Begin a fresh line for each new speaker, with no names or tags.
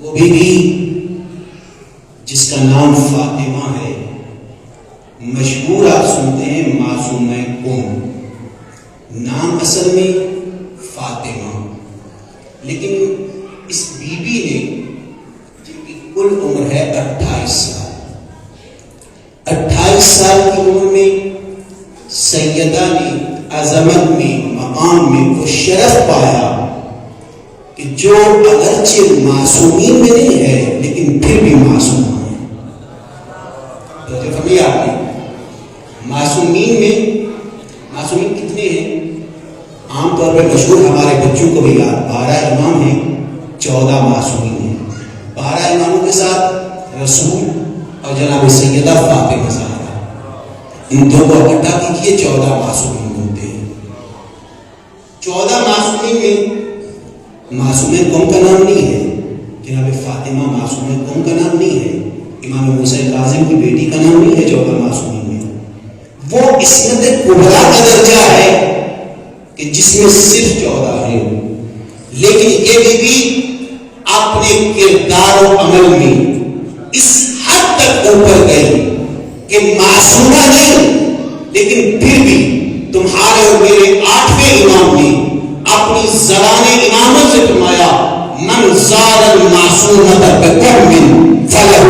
وہ بیوی جس کا نام فاطمہ ہے، مشہور آپ سنتے ہیں معصومہ نام اصل میں فاطمہ، لیکن اس بیوی نے جن کی کل عمر ہے 28 سال، 28 سال کی عمر میں سیدہ نے عظمت میں، مقام میں وہ شرف پایا کہ جو اگرچہ معصومین میں نہیں ہے لیکن پھر بھی معصوم ہے۔ تو جو فرمایا آپ نے معصومین میں، معصومین کتنے ہیں؟ عام طور پر مشہور ہمارے بچوں کو بھی یاد 12 امام ہیں، 14 معصومین ہیں۔ 12 اماموں کے ساتھ رسول اور جناب سیدہ فاطمہ زہرا، ان دو کو اکٹھا کیجیے 14 معصومین ہوتے ہیں۔ 14 معصومین میں معصوم قوم کا نام نہیں ہے، جناب فاطمہ معصوم قوم کا نام نہیں ہے، امام موسیٰ کاظم کی بیٹی کا نام نہیں ہے 14 معصومین میں۔ وہ عصمت کبریٰ کا درجہ ہے کہ جس میں صرف 14 ہیں، لیکن یہ بھی اپنے کردار و عمل میں اس حد تک اوپر گئی کہ معصومہ نہیں، لیکن پھر بھی تمہارے اور میرے 8ویں امام نے اپنی زبان امامت سے فرمایا من زار المعصومۃ بقوم فلا